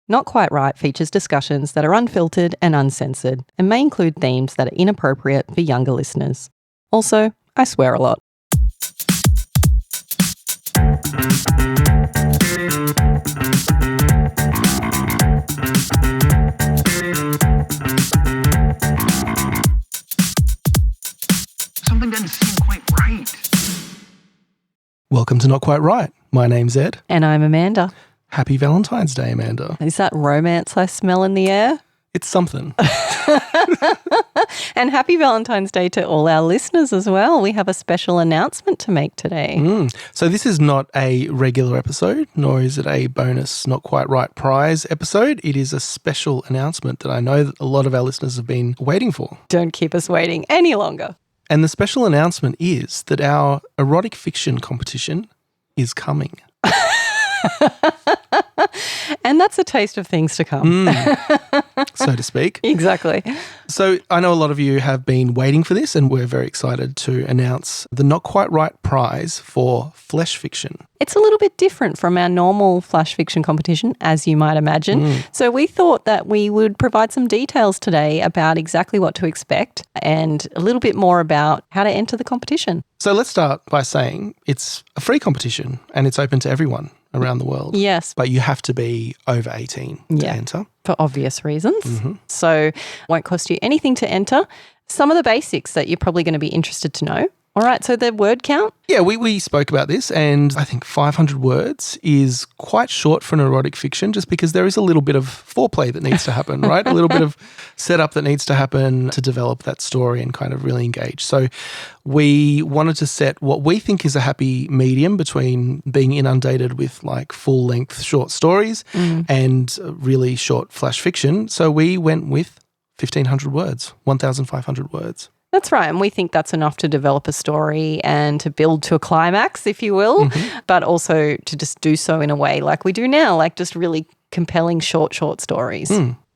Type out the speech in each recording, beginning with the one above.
Not Quite Right features discussions that are unfiltered and uncensored and may include themes that are inappropriate for younger listeners. Also, I swear a lot. Something doesn't seem quite right. Welcome to Not Quite Right. My name's Ed. And I'm Amanda. Happy Valentine's Day, Amanda. Is that romance I smell in the air? It's something. And happy Valentine's Day to all our listeners as well. We have a special announcement to make today. So this is not a regular episode, nor is it a bonus Not Quite Right prize episode. It is a special announcement that I know that a lot of our listeners have been waiting for. Don't keep us waiting any longer. And the special announcement is that our erotic fiction competition is coming. And that's a taste of things to come. So to speak. Exactly. So I know a lot of you have been waiting for this, and we're very excited to announce the Not Quite Right prize for flesh fiction. It's a little bit different from our normal flash fiction competition, as you might imagine. So we thought that we would provide some details today about exactly what to expect and a little bit more about how to enter the competition. So let's start by saying it's a free competition and it's open to everyone around the world. Yes. But you have to be over 18 to enter. For obvious reasons. So won't cost you anything to enter. Some of the basics that you're probably going to be interested to know. All right, so the word count? Yeah, we spoke about this, and I think 500 words is quite short for an erotic fiction just because there is a little bit of foreplay that needs to happen, right? A little bit of setup that needs to happen to develop that story and kind of really engage. So we wanted to set what we think is a happy medium between being inundated with like full-length short stories and really short flash fiction. So we went with 1,500 words, 1,500 words. That's right. And we think that's enough to develop a story and to build to a climax, if you will, but also to just do so in a way like we do now, like just really compelling short stories.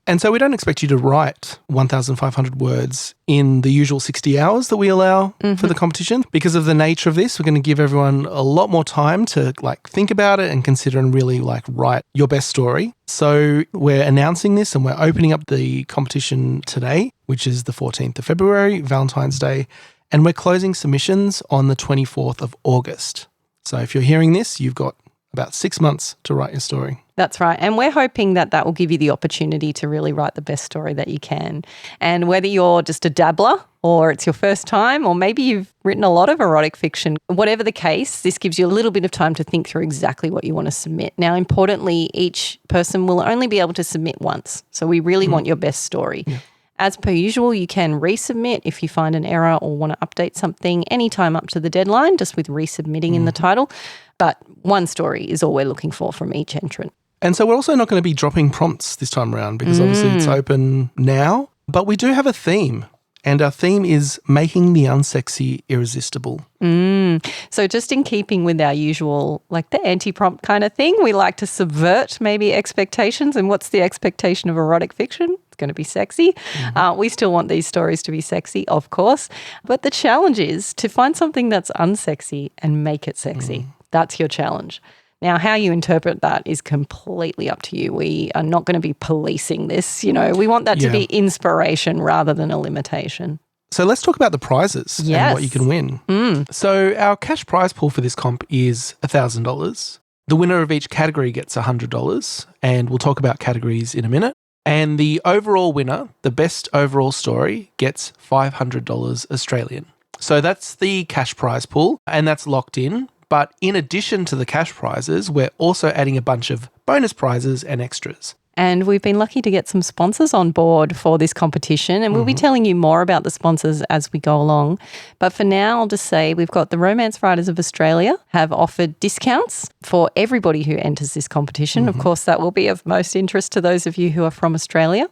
And so we don't expect you to write 1,500 words in the usual 60 hours that we allow for the competition. Because of the nature of this, we're going to give everyone a lot more time to like think about it and consider and really like write your best story. So we're announcing this and we're opening up the competition today, which is the 14th of February, Valentine's Day, and we're closing submissions on the 24th of August. So if you're hearing this, you've got about 6 months to write your story. That's right. And we're hoping that that will give you the opportunity to really write the best story that you can. And whether you're just a dabbler or it's your first time or maybe you've written a lot of erotic fiction, whatever the case, this gives you a little bit of time to think through exactly what you want to submit. Now, importantly, each person will only be able to submit once. So we really want your best story. Yeah. As per usual, you can resubmit if you find an error or want to update something anytime up to the deadline, just with resubmitting in the title. But one story is all we're looking for from each entrant. And so we're also not going to be dropping prompts this time around because obviously it's open now. But we do have a theme, and our theme is making the unsexy irresistible. So just in keeping with our usual, like the anti-prompt kind of thing, we like to subvert maybe expectations. And what's the expectation of erotic fiction? It's going to be sexy. We still want these stories to be sexy, of course. But the challenge is to find something that's unsexy and make it sexy. That's your challenge. Now, how you interpret that is completely up to you. We are not going to be policing this. You know, we want that to be inspiration rather than a limitation. So let's talk about the prizes and what you can win. So our cash prize pool for this comp is $1,000. The winner of each category gets $100, and we'll talk about categories in a minute. And the overall winner, the best overall story, gets $500 Australian. So that's the cash prize pool, and that's locked in. But in addition to the cash prizes, we're also adding a bunch of bonus prizes and extras. And we've been lucky to get some sponsors on board for this competition, and we'll be telling you more about the sponsors as we go along. But for now, I'll just say we've got the Romance Writers of Australia have offered discounts for everybody who enters this competition. Of course, that will be of most interest to those of you who are from Australia.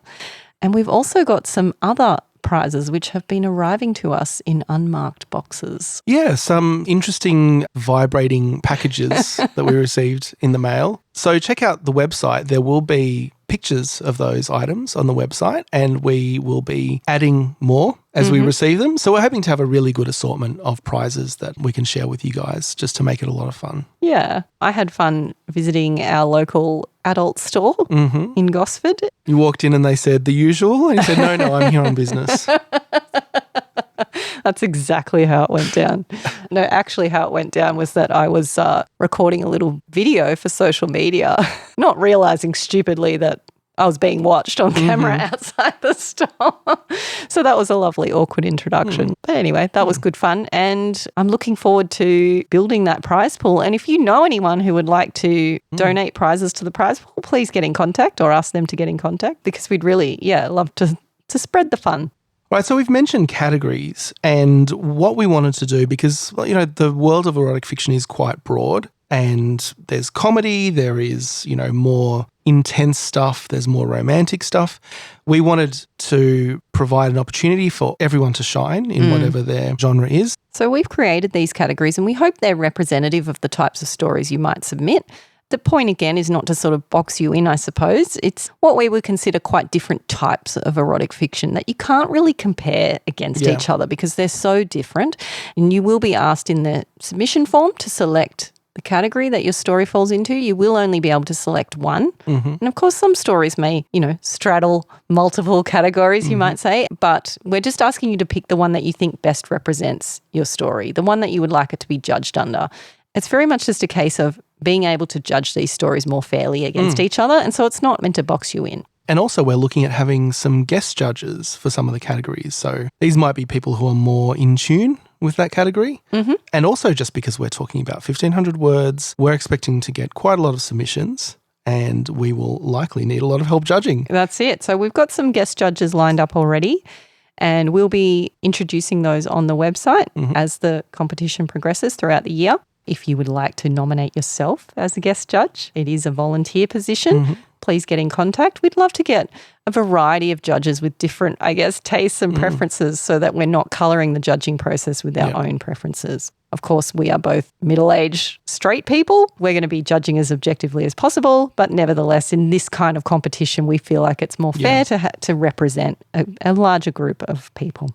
And we've also got some other prizes which have been arriving to us in unmarked boxes. Yeah, some interesting vibrating packages that we received in the mail. So check out the website. There will be pictures of those items on the website, and we will be adding more as we receive them. So we're hoping to have a really good assortment of prizes that we can share with you guys just to make it a lot of fun. Yeah, I had fun visiting our local adult store in Gosford. You walked in and they said, the usual? And you said, no, I'm here on business. That's exactly how it went down. No, actually how it went down was that I was recording a little video for social media, not realising stupidly that I was being watched on camera outside the store. So that was a lovely, awkward introduction. But anyway, that was good fun. And I'm looking forward to building that prize pool. And if you know anyone who would like to donate prizes to the prize pool, please get in contact or ask them to get in contact, because we'd really, love to spread the fun. Right, so we've mentioned categories and what we wanted to do, because, the world of erotic fiction is quite broad, and there's comedy, there is, more intense stuff, there's more romantic stuff. We wanted to provide an opportunity for everyone to shine in whatever their genre is. So we've created these categories and we hope they're representative of the types of stories you might submit. The point, again, is not to sort of box you in, I suppose. It's what we would consider quite different types of erotic fiction that you can't really compare against each other because they're so different. And you will be asked in the submission form to select the category that your story falls into. You will only be able to select one. And of course, some stories may, straddle multiple categories, you might say, but we're just asking you to pick the one that you think best represents your story, the one that you would like it to be judged under. It's very much just a case of being able to judge these stories more fairly against each other, and so it's not meant to box you in. And also we're looking at having some guest judges for some of the categories. So these might be people who are more in tune with that category. And also just because we're talking about 1,500 words, we're expecting to get quite a lot of submissions and we will likely need a lot of help judging. That's it. So we've got some guest judges lined up already, and we'll be introducing those on the website as the competition progresses throughout the year. If you would like to nominate yourself as a guest judge, it is a volunteer position. Please get in contact. We'd love to get a variety of judges with different, tastes and preferences so that we're not colouring the judging process with our own preferences. Of course, we are both middle-aged straight people. We're going to be judging as objectively as possible, but nevertheless, in this kind of competition, we feel like it's more fair to represent a larger group of people.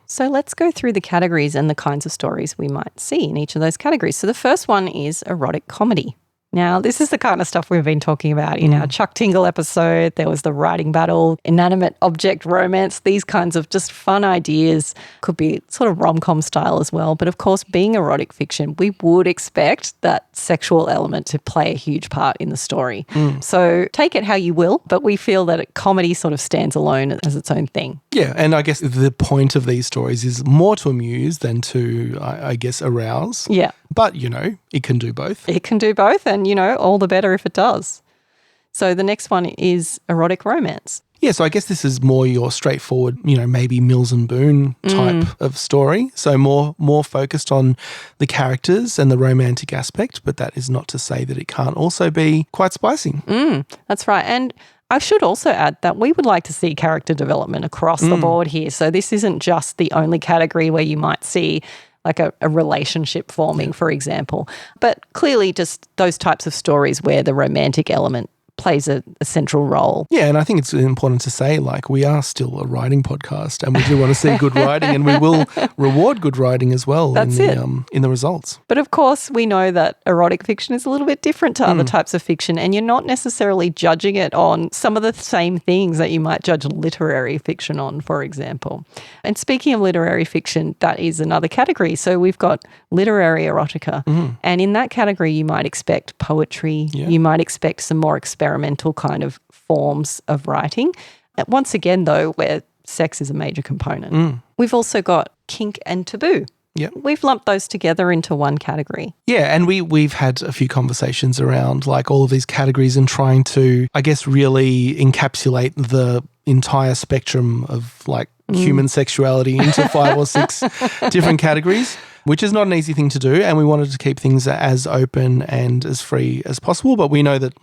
So let's go through the categories and the kinds of stories we might see in each of those categories. So the first one is erotic comedy. Now, this is the kind of stuff we've been talking about in our Chuck Tingle episode. There was the writing battle, inanimate object romance, these kinds of just fun ideas. Could be sort of rom-com style as well. But of course, being erotic fiction, we would expect that sexual element to play a huge part in the story. So take it how you will, but we feel that comedy sort of stands alone as its own thing. Yeah, and I guess the point of these stories is more to amuse than to, arouse. Yeah. But, it can do both. It can do both, and, all the better if it does. So the next one is erotic romance. Yeah, so I guess this is more your straightforward, maybe Mills and Boon type of story. So more focused on the characters and the romantic aspect, but that is not to say that it can't also be quite spicy. That's right. And I should also add that we would like to see character development across the board here. So this isn't just the only category where you might see like a relationship forming, for example. But clearly just those types of stories where the romantic element plays a central role. Yeah, and I think it's important to say, we are still a writing podcast and we do want to see good writing, and we will reward good writing as well in the results. But of course, we know that erotic fiction is a little bit different to other types of fiction, and you're not necessarily judging it on some of the same things that you might judge literary fiction on, for example. And speaking of literary fiction, that is another category. So we've got literary erotica, and in that category you might expect poetry, you might expect some more experimental kind of forms of writing. Once again, though, where sex is a major component. We've also got kink and taboo. Yep. We've lumped those together into one category. Yeah, and we've had a few conversations around all of these categories and trying to, really encapsulate the entire spectrum of human sexuality into 5 or 6 different categories, which is not an easy thing to do. And we wanted to keep things as open and as free as possible. But we know that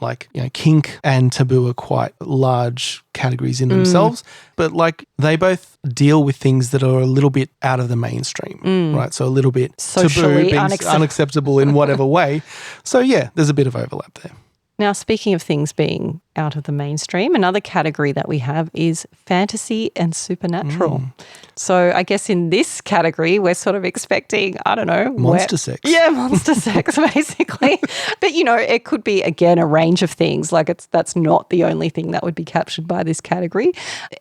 kink and taboo are quite large categories in themselves. But they both deal with things that are a little bit out of the mainstream, right? So a little bit socially taboo, being unacceptable in whatever way. So yeah, there's a bit of overlap there. Now, speaking of things being out of the mainstream. Another category that we have is fantasy and supernatural. So I guess in this category, we're sort of expecting, I don't know. Monster sex. Yeah, monster sex, basically. But, it could be, again, a range of things. Like that's not the only thing that would be captured by this category.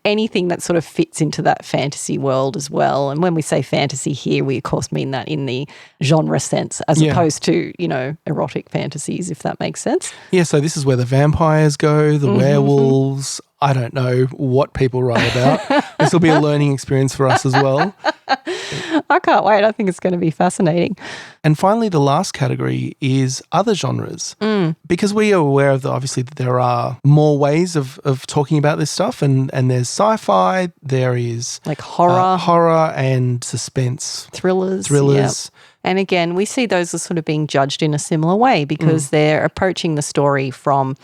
Anything that sort of fits into that fantasy world as well. And when we say fantasy here, we, of course, mean that in the genre sense as opposed to, erotic fantasies, if that makes sense. Yeah, so this is where the vampires go, the werewolves. I don't know what people write about. This will be a learning experience for us as well. I can't wait. I think it's going to be fascinating. And finally, the last category is other genres. Because we are aware of, obviously, that there are more ways of talking about this stuff. And there's sci-fi, there is like horror and suspense. Thrillers. Yep. And again, we see those as sort of being judged in a similar way because they're approaching the story from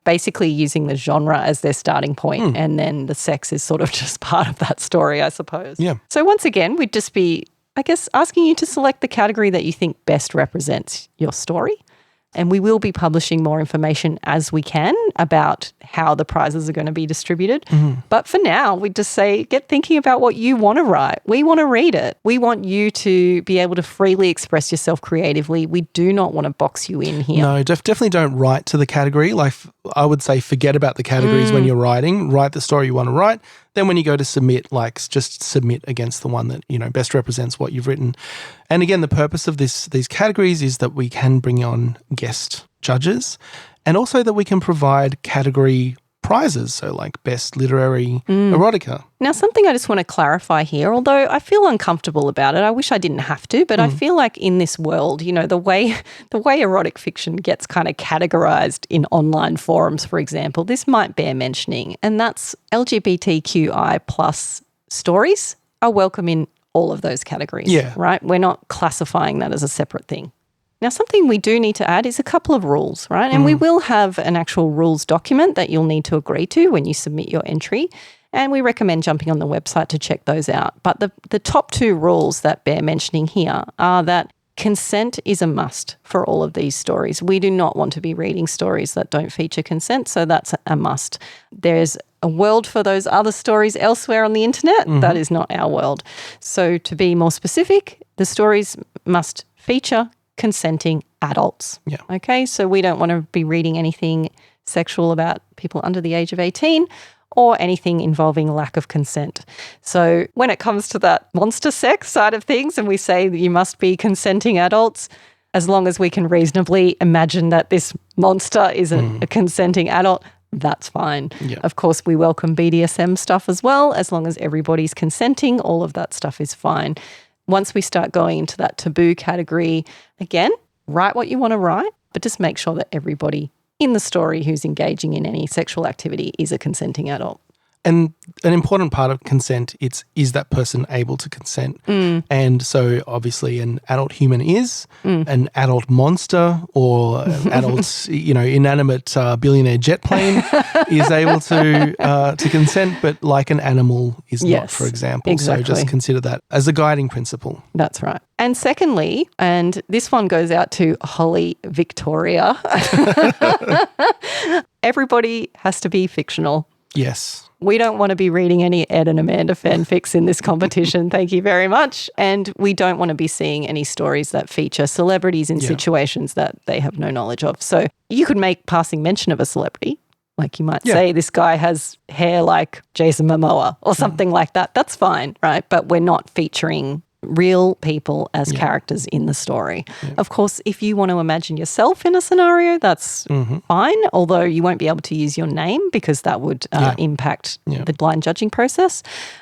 basically using the genre as their starting point, and then the sex is sort of just part of that story, I suppose. Yeah. So once again, we'd just be, I guess, asking you to select the category that you think best represents your story. And we will be publishing more information as we can about how the prizes are going to be distributed. But for now, we just say, get thinking about what you want to write. We want to read it. We want you to be able to freely express yourself creatively. We do not want to box you in here. No, definitely don't write to the category. Like I would say, forget about the categories when you're writing. Write the story you want to write. Then when you go to submit, just submit against the one that, best represents what you've written. And again, the purpose of these categories is that we can bring on guest judges and also that we can provide category prizes, so like best literary erotica. Now, something I just want to clarify here, although I feel uncomfortable about it, I wish I didn't have to, but I feel like in this world, the way erotic fiction gets kind of categorized in online forums, for example, this might bear mentioning, and that's LGBTQI plus stories are welcome in all of those categories, right? We're not classifying that as a separate thing. Now, something we do need to add is a couple of rules, right? And we will have an actual rules document that you'll need to agree to when you submit your entry. And we recommend jumping on the website to check those out. But the top two rules that bear mentioning here are that consent is a must for all of these stories. We do not want to be reading stories that don't feature consent, so that's a must. There's a world for those other stories elsewhere on the internet. That is not our world. So to be more specific, the stories must feature consenting adults. Yeah. Okay, so we don't want to be reading anything sexual about people under the age of 18 or anything involving lack of consent. So when it comes to that monster sex side of things and we say that you must be consenting adults, as long as we can reasonably imagine that this monster is a consenting adult, that's fine. Yeah. Of course, we welcome BDSM stuff as well. As long as everybody's consenting, all of that stuff is fine. Once we start going into that taboo category, again, write what you want to write, but just make sure that everybody in the story who's engaging in any sexual activity is a consenting adult. And an important part of consent is that person able to consent. And so obviously an adult human is, an adult monster or adult, inanimate billionaire jet plane is able to consent, but like an animal is not, for example. Exactly. So just consider that as a guiding principle. That's right. And secondly, and this one goes out to Holly Victoria, everybody has to be fictional. Yes. We don't want to be reading any Ed and Amanda fanfics in this competition. Thank you very much. And we don't want to be seeing any stories that feature celebrities in situations that they have no knowledge of. So you could make passing mention of a celebrity. Like you might say this guy has hair like Jason Momoa or something like that. That's fine, right? But we're not featuring real people as characters in the story. Yeah. Of course, if you want to imagine yourself in a scenario, that's fine, although you won't be able to use your name because that would impact the blind judging process.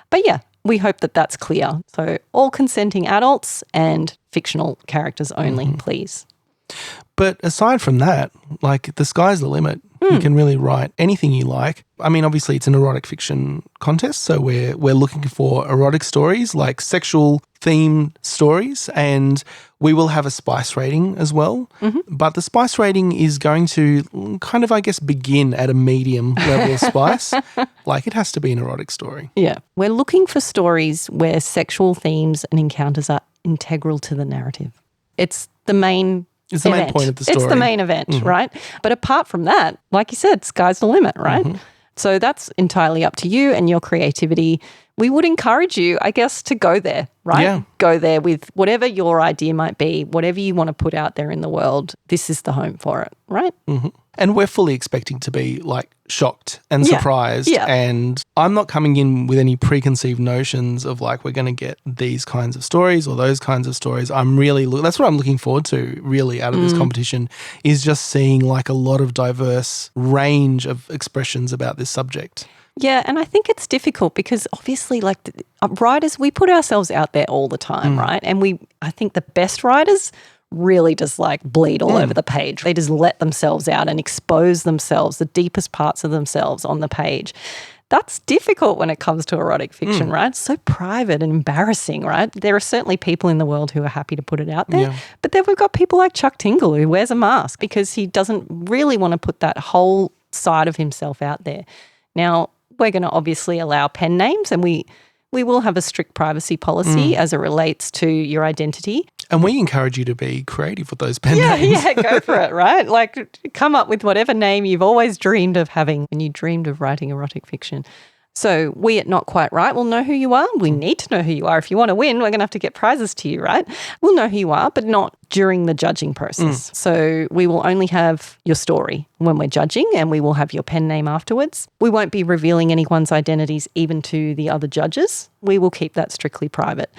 But yeah, we hope that that's clear. So all consenting adults and fictional characters only, please. But aside from that, like the sky's the limit. You can really write anything you like. I mean, obviously it's an erotic fiction contest, so we're looking for erotic stories, like sexual themed stories, and we will have a spice rating as well. But the spice rating is going to kind of, I guess, begin at a medium level of spice. Like it has to be an erotic story. Yeah. We're looking for stories where sexual themes and encounters are integral to the narrative. It's the main It's the main point of the story. It's the main event, right? But apart from that, like you said, sky's the limit, right? So that's entirely up to you and your creativity. We would encourage you, I guess, to go there, right? Yeah. Go there with whatever your idea might be, whatever you want to put out there in the world. This is the home for it, right? And we're fully expecting to be like shocked and surprised. Yeah. And I'm not coming in with any preconceived notions of like we're going to get these kinds of stories or those kinds of stories. That's what I'm looking forward to really out of this competition, is just seeing like a lot of diverse range of expressions about this subject. Yeah, and I think it's difficult because obviously like writers, we put ourselves out there all the time, right? And I think the best writers really just like bleed all over the page. They just let themselves out and expose themselves, the deepest parts of themselves on the page. That's difficult when it comes to erotic fiction, right? It's so private and embarrassing, right? There are certainly people in the world who are happy to put it out there. But then we've got people like Chuck Tingle who wears a mask because he doesn't really want to put that whole side of himself out there. Now, we're going to obviously allow pen names, and we will have a strict privacy policy as it relates to your identity. And we encourage you to be creative with those pen names. Yeah, go for it, right? Like come up with whatever name you've always dreamed of having when you dreamed of writing erotic fiction. So we at Not Quite Right will know who you are. We need to know who you are. If you want to win, we're going to have to get prizes to you, right? We'll know who you are, but not during the judging process. So we will only have your story when we're judging, and we will have your pen name afterwards. We won't be revealing anyone's identities even to the other judges. We will keep that strictly private.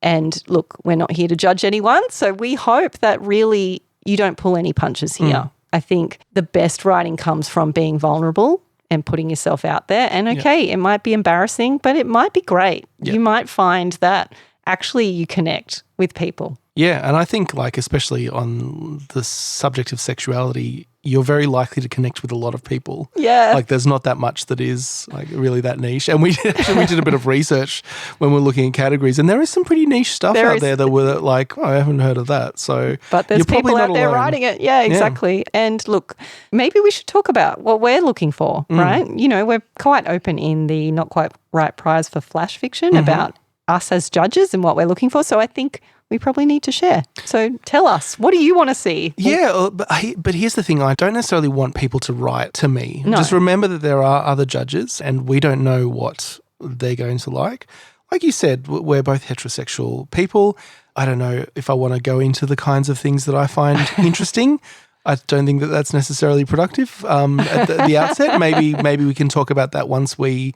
And look, we're not here to judge anyone, so we hope that really you don't pull any punches here. I think the best writing comes from being vulnerable and putting yourself out there. And okay, it might be embarrassing, but it might be great. You might find that actually you connect with people. Yeah, and I think like especially on the subject of sexuality, you're very likely to connect with a lot of people. Yeah. Like there's not that much that is like really that niche. And we did a bit of research when we're looking at categories, and there is some pretty niche stuff out there that we're like, I haven't heard of that. So but there's you're people out there alone. writing it. Yeah, exactly. Yeah. And look, maybe we should talk about what we're looking for, right? You know, we're quite open in the Not Quite Right prize for flash fiction about us as judges and what we're looking for. So I think we probably need to share. So tell us, what do you want to see? Yeah, but here's the thing. I don't necessarily want people to write to me. No. Just remember that there are other judges and we don't know what they're going to like. Like you said, we're both heterosexual people. I don't know if I want to go into the kinds of things that I find interesting. I don't think that that's necessarily productive at the outset. Maybe we can talk about that once we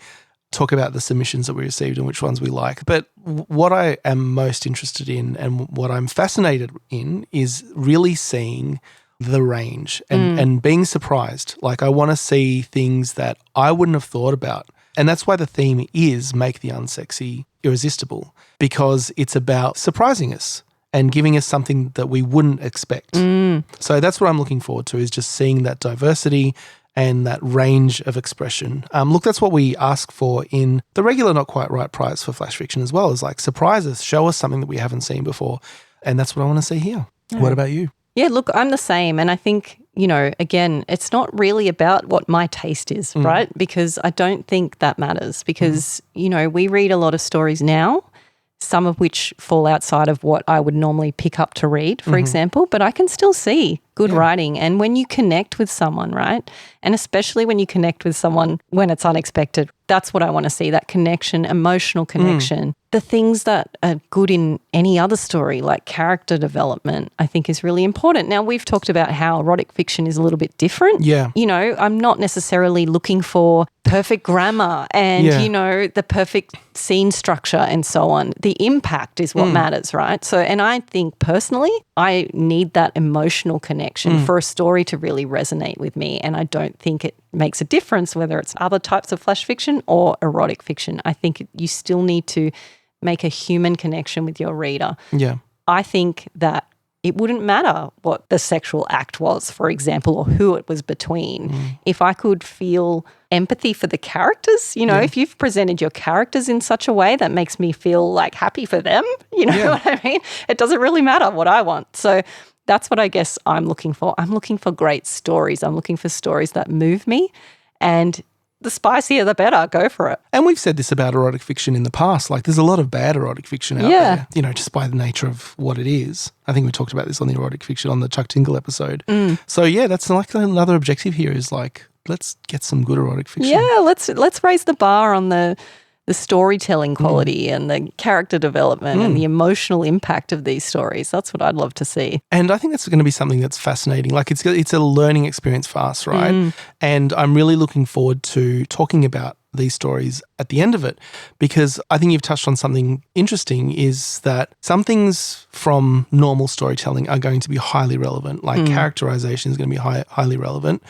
talk about the submissions that we received and which ones we like. But what I am most interested in and what I'm fascinated in is really seeing the range and being surprised. Like I want to see things that I wouldn't have thought about. And that's why the theme is Make the Unsexy Irresistible, because it's about surprising us and giving us something that we wouldn't expect. So that's what I'm looking forward to, is just seeing that diversity and that range of expression. Look, that's what we ask for in the regular Not Quite Right prize for flash fiction as well, is like surprise us, show us something that we haven't seen before. And that's what I want to see here. What about you? Yeah, look, I'm the same. And I think, you know, again, it's not really about what my taste is, right? Because I don't think that matters because, you know, we read a lot of stories now, some of which fall outside of what I would normally pick up to read, for example, but I can still see good writing. And when you connect with someone, right, and especially when you connect with someone when it's unexpected, that's what I want to see, that connection, emotional connection. The things that are good in any other story, like character development, I think is really important. Now, we've talked about how erotic fiction is a little bit different. Yeah. You know, I'm not necessarily looking for perfect grammar and, you know, the perfect scene structure and so on. The impact is what matters, right? So, and I think personally, I need that emotional connection for a story to really resonate with me. And I don't think it makes a difference whether it's other types of flash fiction or erotic fiction. I think you still need to make a human connection with your reader. Yeah. I think that it wouldn't matter what the sexual act was, for example, or who it was between. If I could feel empathy for the characters, you know, if you've presented your characters in such a way that makes me feel like happy for them, you know what I mean? It doesn't really matter what I want. So that's what I guess I'm looking for. I'm looking for great stories. I'm looking for stories that move me. And the spicier the better. Go for it. And we've said this about erotic fiction in the past. Like, there's a lot of bad erotic fiction out there, you know, just by the nature of what it is. I think we talked about this on the erotic fiction on the Chuck Tingle episode. So, yeah, that's like another objective here is like, let's get some good erotic fiction. Yeah, let's raise the bar on the storytelling quality and the character development and the emotional impact of these stories. That's what I'd love to see. And I think that's going to be something that's fascinating. Like it's a learning experience for us, right? And I'm really looking forward to talking about these stories at the end of it, because I think you've touched on something interesting, is that some things from normal storytelling are going to be highly relevant, like characterization is going to be highly relevant.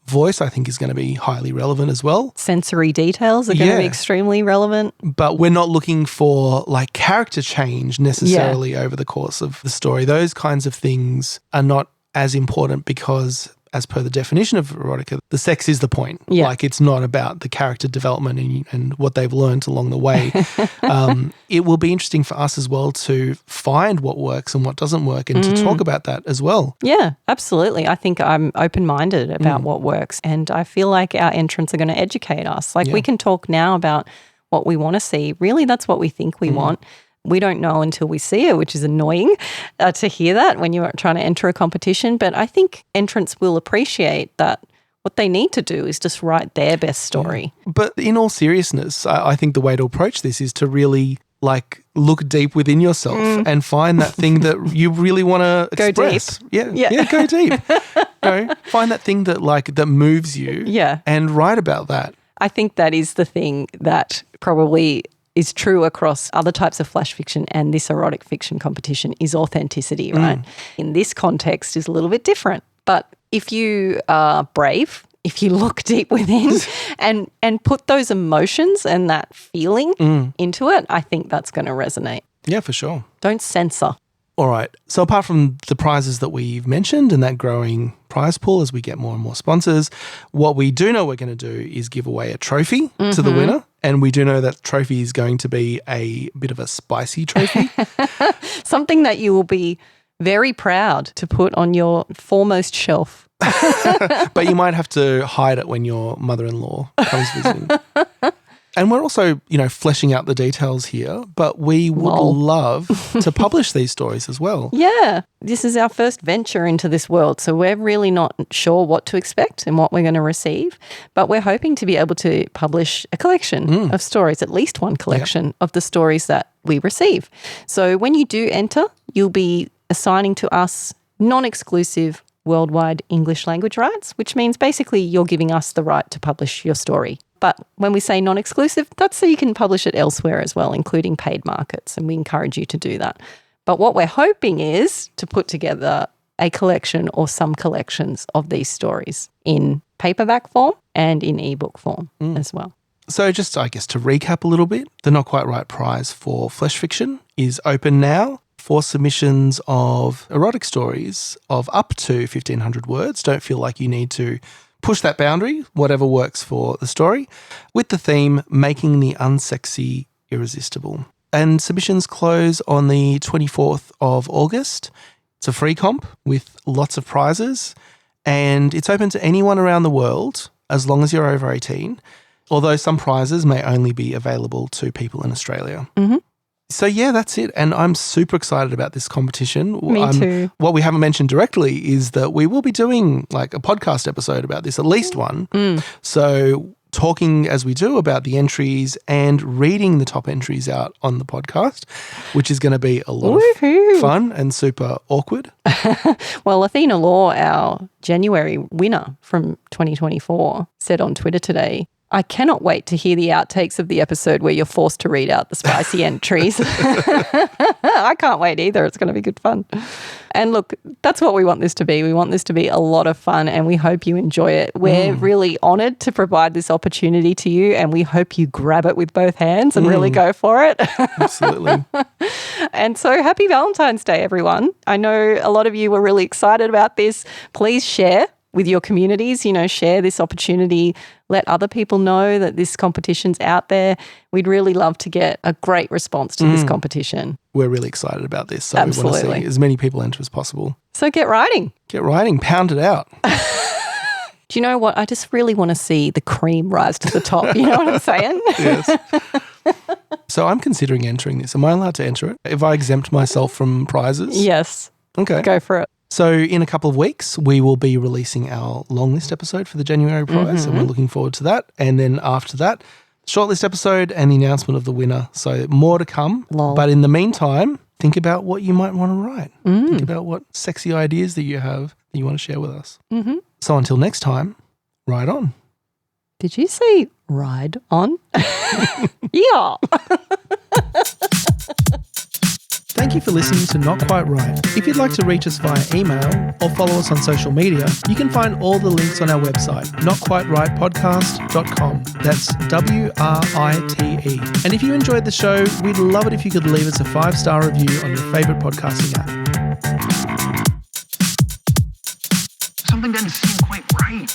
Voice, I think, is going to be highly relevant as well. Sensory details are going to be extremely relevant. But we're not looking for like character change necessarily over the course of the story. Those kinds of things are not as important because, as per the definition of erotica, the sex is the point. Yeah. Like, it's not about the character development and what they've learned along the way. It will be interesting for us as well to find what works and what doesn't work and to talk about that as well. Yeah, absolutely. I think I'm open-minded about what works, and I feel like our entrants are going to educate us. Like, we can talk now about what we want to see. Really, that's what we think we want. We don't know until we see it, which is annoying to hear that when you're trying to enter a competition. But I think entrants will appreciate that what they need to do is just write their best story. But in all seriousness, I think the way to approach this is to really like look deep within yourself and find that thing that you really want to express. Go deep. Yeah, go deep. Find that thing that moves you and write about that. I think that is the thing that probably is true across other types of flash fiction and this erotic fiction competition is authenticity, right? In this context is a little bit different. But if you are brave, if you look deep within and put those emotions and that feeling into it, I think that's going to resonate. Yeah, for sure. Don't censor. All right. So apart from the prizes that we've mentioned and that growing prize pool as we get more and more sponsors, what we do know we're going to do is give away a trophy to the winner. And we do know that trophy is going to be a bit of a spicy trophy. Something that you will be very proud to put on your foremost shelf. But you might have to hide it when your mother-in-law comes visiting. And we're also, fleshing out the details here, but we would love to publish these stories as well. Yeah. This is our first venture into this world, so we're really not sure what to expect and what we're going to receive, but we're hoping to be able to publish a collection of stories, at least one collection of the stories that we receive. So when you do enter, you'll be assigning to us non-exclusive worldwide English language rights, which means basically you're giving us the right to publish your story. But when we say non-exclusive, that's so you can publish it elsewhere as well, including paid markets, and we encourage you to do that. But what we're hoping is to put together a collection or some collections of these stories in paperback form and in ebook form as well. So just, I guess, to recap a little bit, the Not Quite Right prize for Flesh Fiction is open now for submissions of erotic stories of up to 1,500 words. Don't feel like you need to push that boundary, whatever works for the story, with the theme Making the Unsexy Irresistible. And submissions close on the 24th of August. It's a free comp with lots of prizes, and it's open to anyone around the world as long as you're over 18, although some prizes may only be available to people in Australia. So yeah, that's it. And I'm super excited about this competition. Me too. What we haven't mentioned directly is that we will be doing like a podcast episode about this, at least one. So talking as we do about the entries and reading the top entries out on the podcast, which is going to be a lot of fun and super awkward. Well, Athena Law, our January winner from 2024, said on Twitter today, I cannot wait to hear the outtakes of the episode where you're forced to read out the spicy entries. I can't wait either. It's going to be good fun. And look, that's what we want this to be. We want this to be a lot of fun, and we hope you enjoy it. We're really honoured to provide this opportunity to you, and we hope you grab it with both hands and really go for it. Absolutely. And so happy Valentine's Day, everyone. I know a lot of you were really excited about this. Please share with your communities, share this opportunity. Let other people know that this competition's out there. We'd really love to get a great response to this competition. We're really excited about this. So Absolutely. we want to see as many people enter as possible. So get writing. Get writing. Pound it out. Do you know what? I just really want to see the cream rise to the top. You know what I'm saying? Yes. So I'm considering entering this. Am I allowed to enter it? If I exempt myself from prizes? Yes. Okay. Go for it. So in a couple of weeks, we will be releasing our long list episode for the January prize, and we're looking forward to that. And then after that, shortlist episode and the announcement of the winner. So more to come. Lol. But in the meantime, think about what you might want to write. Think about what sexy ideas that you have that you want to share with us. So until next time, ride on. Did you say ride on? Yeah. Thank you for listening to Not Quite Right. If you'd like to reach us via email or follow us on social media, you can find all the links on our website, notquiterightpodcast.com. That's WRITE. And if you enjoyed the show, we'd love it if you could leave us a 5-star review on your favourite podcasting app. Something doesn't seem quite right.